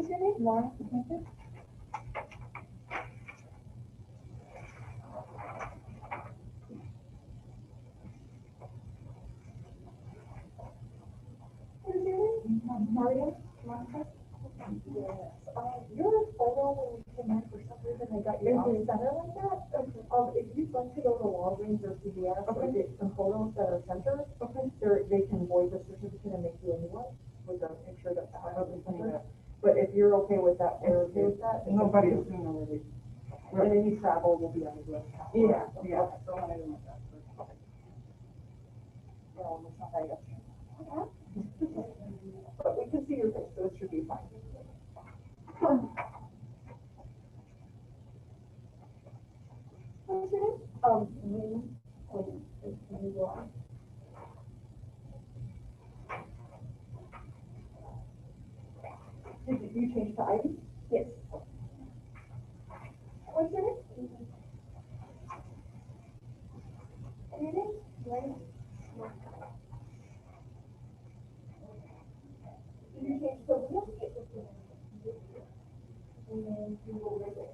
What's your name? Lauren. What is your name? Mario. Monica. Yes. Your photo came in for some reason. I got you off center like that. Okay. If you'd like to go to Walgreens or CVS, okay, get some photos that are centered. Okay. They can void the certificate and make you a new one with a picture that's part of the center. But if you're okay with that, we're okay with that. Nobody's doing already. And any travel will be on the list. Yeah. Yeah. Okay. So I don't want that. Okay. Well, it's not that yet. But we can see your face, so it should be fine. What's your name? Did you change to Ivy? Yes. What's your name? And your name? Right. Did you change to Leo? And then you will raise it.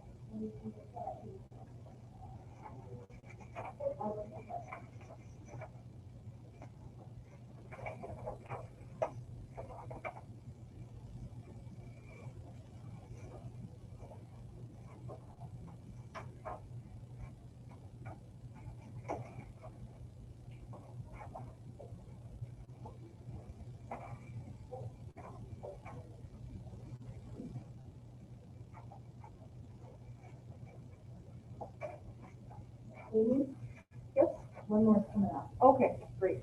Yes, one more coming up. Okay, great.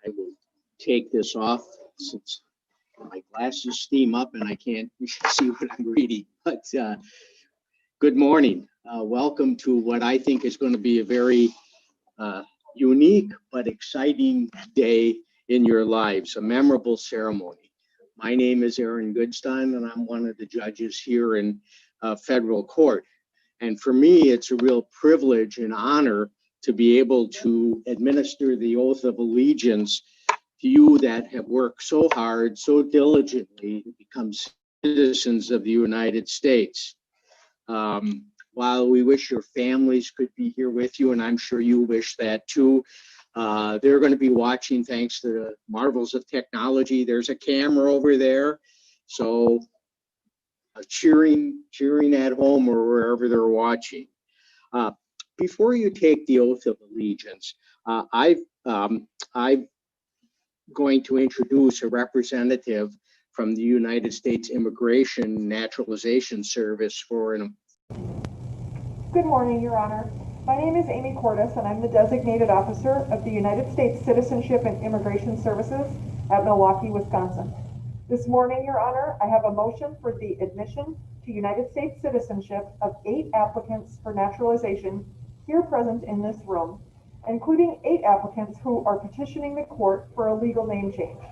I will take this off since my glasses steam up and I can't see what I'm reading. But good morning. Welcome to what I think is going to be a very unique but exciting day in your lives, a memorable ceremony. My name is Aaron Goodstein, and I'm one of the judges here in federal court. And for me, it's a real privilege and honor to be able to administer the oath of allegiance to you that have worked so hard, so diligently to become citizens of the United States. While we wish your families could be here with you, and I'm sure you wish that too, they're going to be watching thanks to the marvels of technology. There's a camera over there, so cheering at home or wherever they're watching. Before you take the oath of allegiance, I'm going to introduce a representative from the United States Immigration Naturalization Service for an. Good morning, Your Honor. My name is Amy Cordes, and I'm the designated officer of the United States Citizenship and Immigration Services at Milwaukee, Wisconsin. This morning, Your Honor, I have a motion for the admission to United States citizenship of 8 applicants for naturalization here present in this room, including 8 applicants who are petitioning the court for a legal name change.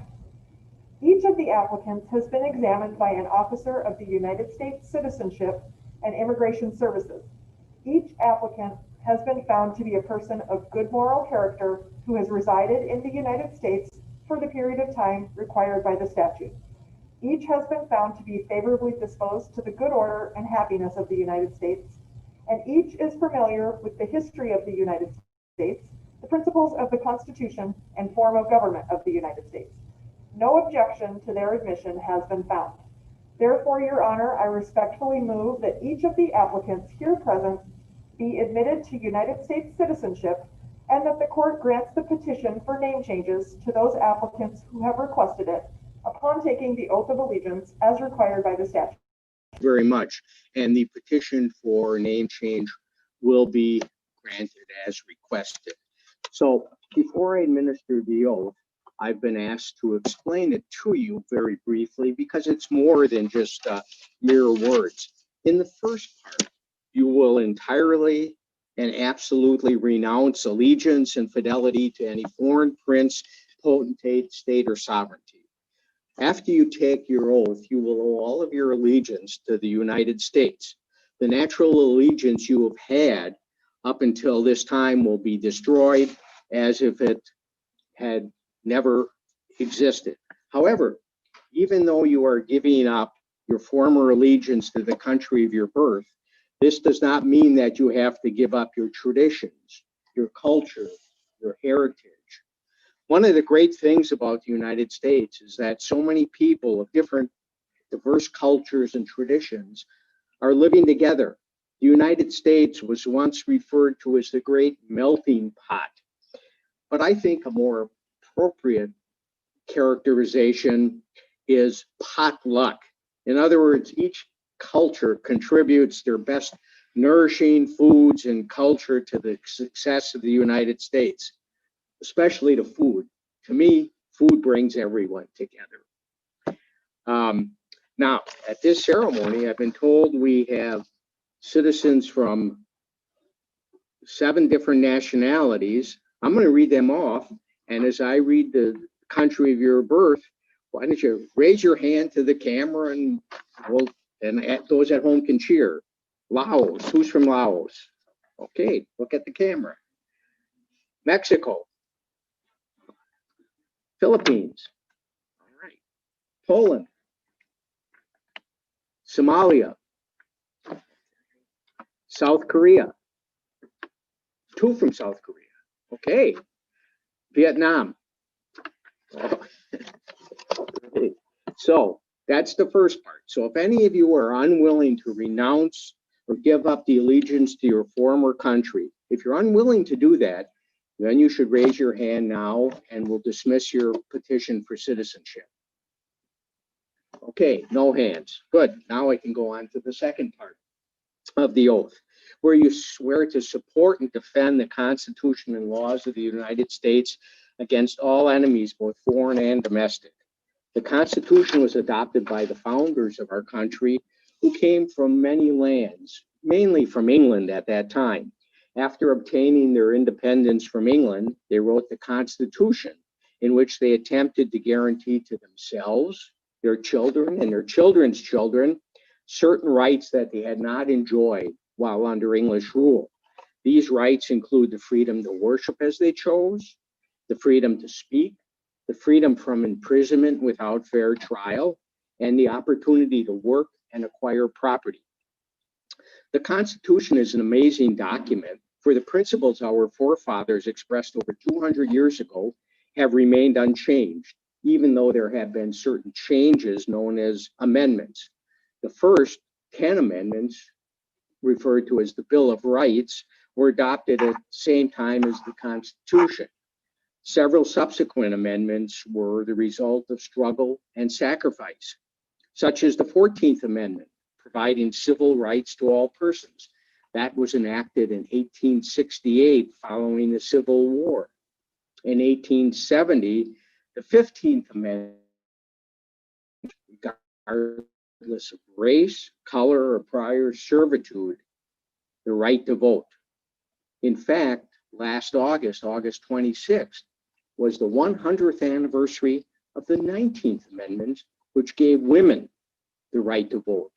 Each of the applicants has been examined by an officer of the United States Citizenship and Immigration Services. Each applicant has been found to be a person of good moral character who has resided in the United States for the period of time required by the statute. Each has been found to be favorably disposed to the good order and happiness of the United States, and each is familiar with the history of the United States, the principles of the Constitution, and form of government of the United States. No objection to their admission has been found. Therefore, Your Honor, I respectfully move that each of the applicants here present be admitted to United States citizenship, and that the court grants the petition for name changes to those applicants who have requested it upon taking the oath of allegiance as required by the statute. Very much. And the petition for name change will be granted as requested. So before I administer the oath, I've been asked to explain it to you very briefly because it's more than just mere words. In the first part, you will entirely and absolutely renounce allegiance and fidelity to any foreign prince, potentate, state, or sovereignty. After you take your oath, you will owe all of your allegiance to the United States. The natural allegiance you have had up until this time will be destroyed as if it had never existed. However, even though you are giving up your former allegiance to the country of your birth, this does not mean that you have to give up your traditions, your culture, your heritage. One of the great things about the United States is that so many people of different diverse cultures and traditions are living together. The United States was once referred to as the great melting pot, but I think a more appropriate characterization is potluck. In other words, each culture contributes their best nourishing foods and culture to the success of the United States, especially to food. To me, food brings everyone together. Now, at this ceremony, I've been told we have citizens from 7 different nationalities. I'm going to read them off, and as I read the country of your birth, why don't you raise your hand to the camera, and those at home can cheer. Laos, who's from Laos? Okay, look at the camera. Mexico. Philippines. All right. Poland. Somalia. South Korea. 2 from South Korea. Okay. Vietnam. So that's the first part. So if any of you are unwilling to renounce or give up the allegiance to your former country, if you're unwilling to do that, then you should raise your hand now and we'll dismiss your petition for citizenship. Okay, no hands. Good. Now I can go on to the second part of the oath, where you swear to support and defend the Constitution and laws of the United States against all enemies, both foreign and domestic. The Constitution was adopted by the founders of our country, who came from many lands, mainly from England at that time. After obtaining their independence from England, they wrote the Constitution, in which they attempted to guarantee to themselves, their children, and their children's children certain rights that they had not enjoyed while under English rule. These rights include the freedom to worship as they chose, the freedom to speak, the freedom from imprisonment without fair trial, and the opportunity to work and acquire property. The Constitution is an amazing document, for the principles our forefathers expressed over 200 years ago have remained unchanged, even though there have been certain changes known as amendments. The first 10 amendments, referred to as the Bill of Rights, were adopted at the same time as the Constitution. Several subsequent amendments were the result of struggle and sacrifice, such as the 14th Amendment, providing civil rights to all persons. That was enacted in 1868 following the Civil War. In 1870, the 15th Amendment, regardless of race, color, or prior servitude, the right to vote. In fact, last August, August 26th, was the 100th anniversary of the 19th Amendment, which gave women the right to vote.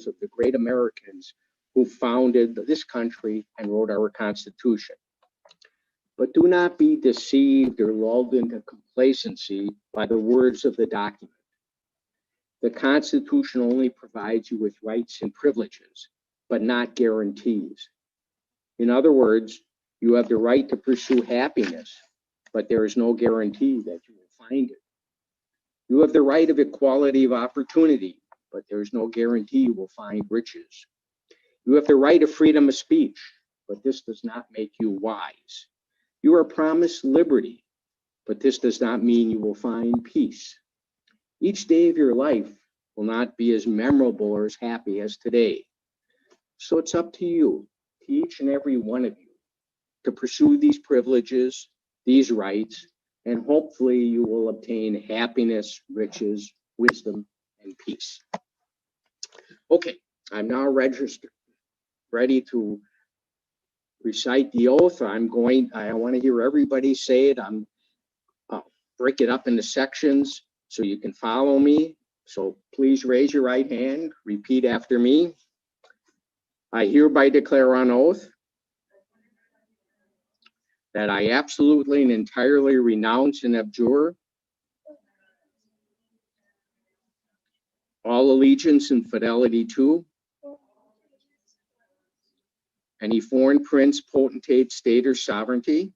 Of the great Americans who founded this country and wrote our Constitution. But do not be deceived or lulled into complacency by the words of the document. The Constitution only provides you with rights and privileges, but not guarantees. In other words, you have the right to pursue happiness, but there is no guarantee that you will find it. You have the right of equality of opportunity, but there is no guarantee you will find riches. You have the right of freedom of speech, but this does not make you wise. You are promised liberty, but this does not mean you will find peace. Each day of your life will not be as memorable or as happy as today. So it's up to you, to each and every one of you, to pursue these privileges, these rights, and hopefully you will obtain happiness, riches, wisdom, and peace. Okay, I'm now registered, ready to recite the oath. I want to hear everybody say it. I'll break it up into sections so you can follow me. So please raise your right hand, repeat after me. I hereby declare on oath that I absolutely and entirely renounce and abjure all allegiance and fidelity to any foreign prince, potentate, state, or sovereignty,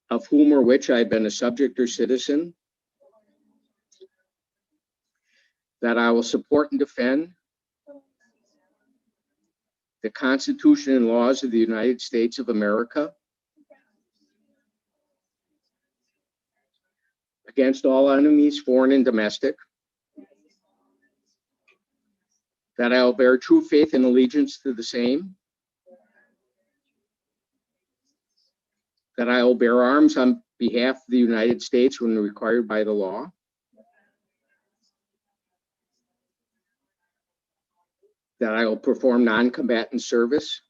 of whom or which I have been a subject or citizen, that I will support and defend the Constitution and laws of the United States of America against all enemies, foreign and domestic, that I will bear true faith and allegiance to the same, that I will bear arms on behalf of the United States when required by the law, that I will perform non-combatant service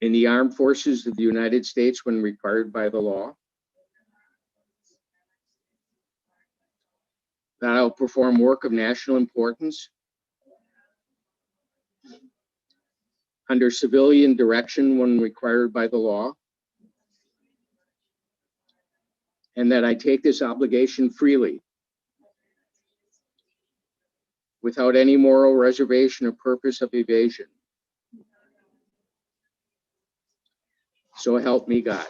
in the armed forces of the United States when required by the law, that I will perform work of national importance under civilian direction when required by the law, and that I take this obligation freely, without any moral reservation or purpose of evasion. So help me God.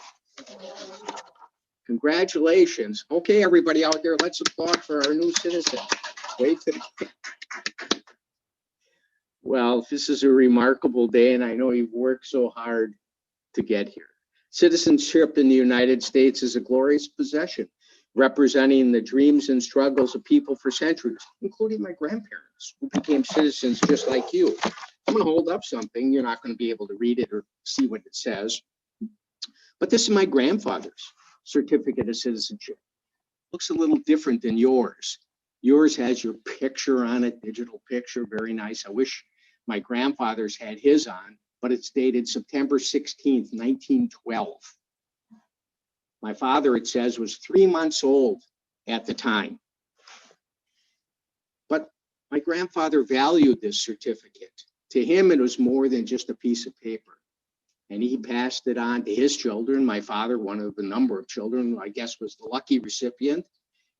Congratulations. Okay, everybody out there, let's applaud for our new citizen. Wait to the... Well, this is a remarkable day, and I know you've worked so hard to get here. Citizenship in the United States is a glorious possession, representing the dreams and struggles of people for centuries, including my grandparents, who became citizens just like you. I'm going to hold up something. You're not going to be able to read it or see what it says. But this is my grandfather's certificate of citizenship. looks a little different than yours. Yours has your picture on it, digital picture, very nice. I wish my grandfather's had his on, but it's dated September 16th, 1912. My father, it says, was 3 months old at the time. But my grandfather valued this certificate. To him, it was more than just a piece of paper. And he passed it on to his children. My father, one of a number of children, I guess, was the lucky recipient.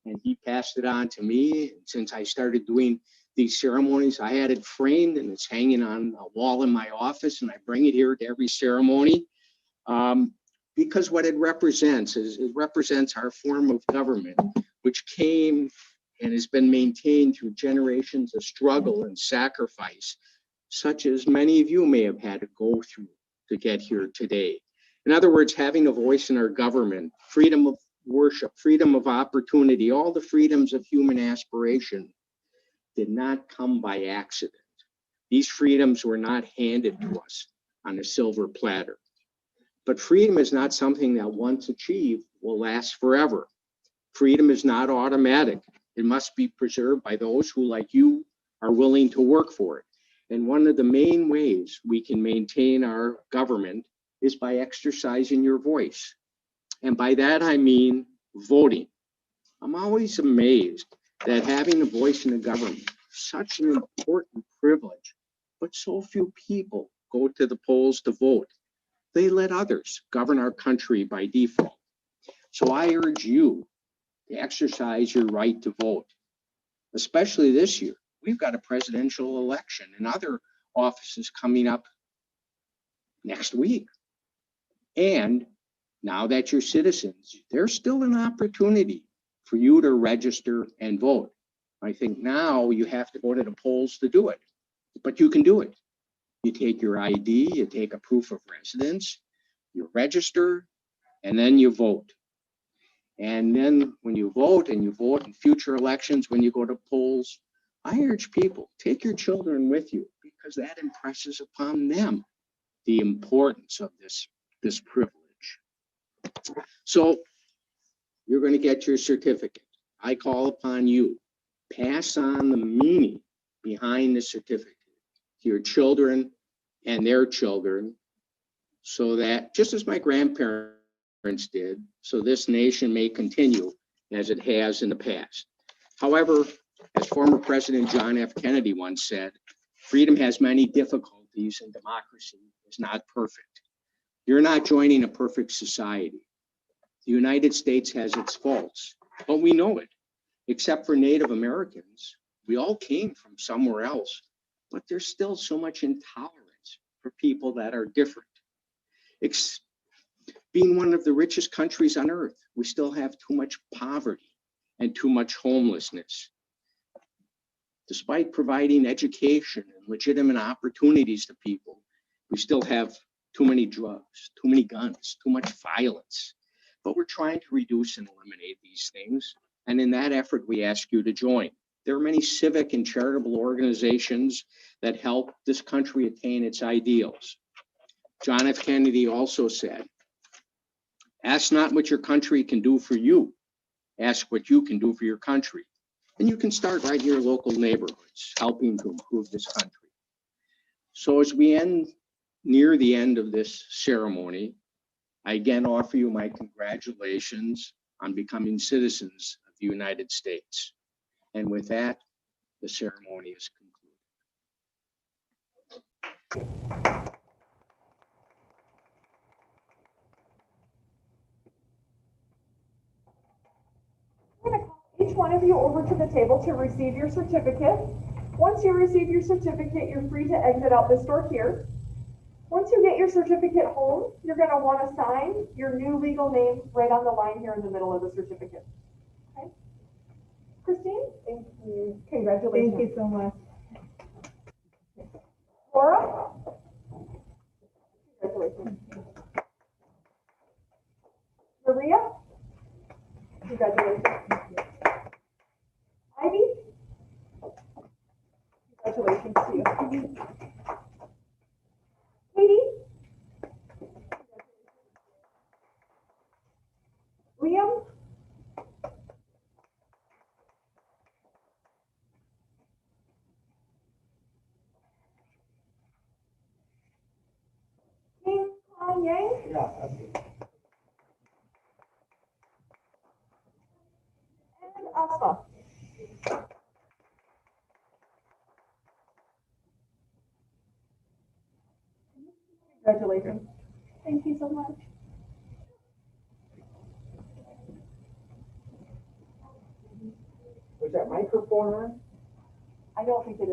And he passed it on to me. And since I started doing these ceremonies, I had it framed and it's hanging on a wall in my office. And I bring it here to every ceremony because what it represents is it represents our form of government, which came and has been maintained through generations of struggle and sacrifice, such as many of you may have had to go through to get here today. In other words, having a voice in our government, freedom of worship, freedom of opportunity, all the freedoms of human aspiration did not come by accident. These freedoms were not handed to us on a silver platter. But freedom is not something that once achieved will last forever. Freedom is not automatic. It must be preserved by those who, like you, are willing to work for it. And one of the main ways we can maintain our government is by exercising your voice. And by that, I mean voting. I'm always amazed that having a voice in the government is such an important privilege, but so few people go to the polls to vote. They let others govern our country by default. So I urge you to exercise your right to vote, especially this year. We've got a presidential election and other offices coming up next week. And now that you're citizens, there's still an opportunity for you to register and vote. I think now you have to go to the polls to do it, but you can do it. You take your ID, you take a proof of residence, you register, and then you vote. And then when you vote and you vote in future elections, when you go to polls, I urge people, take your children with you because that impresses upon them the importance of this privilege. So you're going to get your certificate. I call upon you, pass on the meaning behind the certificate to your children and their children so that, just as my grandparents did, so this nation may continue as it has in the past. However, as former President John F. Kennedy once said, freedom has many difficulties and democracy is not perfect. You're not joining a perfect society. The United States has its faults, but we know it. Except for Native Americans, we all came from somewhere else, but there's still so much intolerance for people that are different. Being one of the richest countries on earth, we still have too much poverty and too much homelessness. Despite providing education and legitimate opportunities to people, we still have too many drugs, too many guns, too much violence. But we're trying to reduce and eliminate these things. And in that effort, we ask you to join. There are many civic and charitable organizations that help this country attain its ideals. John F. Kennedy also said, ask not what your country can do for you, ask what you can do for your country. And you can start right in your local neighborhoods, helping to improve this country. So as we near the end of this ceremony, I again offer you my congratulations on becoming citizens of the United States. And with that, the ceremony is concluded. Each one of you over to the table to receive your certificate. Once you receive your certificate, you're free to exit out this door here. Once you get your certificate home, you're going to want to sign your new legal name right on the line here in the middle of the certificate. Okay? Christine? Thank you. Congratulations. Thank you so much. Laura? Congratulations. Maria? Congratulations. Ivy? Congratulations to you. Katie? Liam? Yeah, that's good. And Asma. Congratulations. Thank you so much. Was that microphone on? I don't think it is.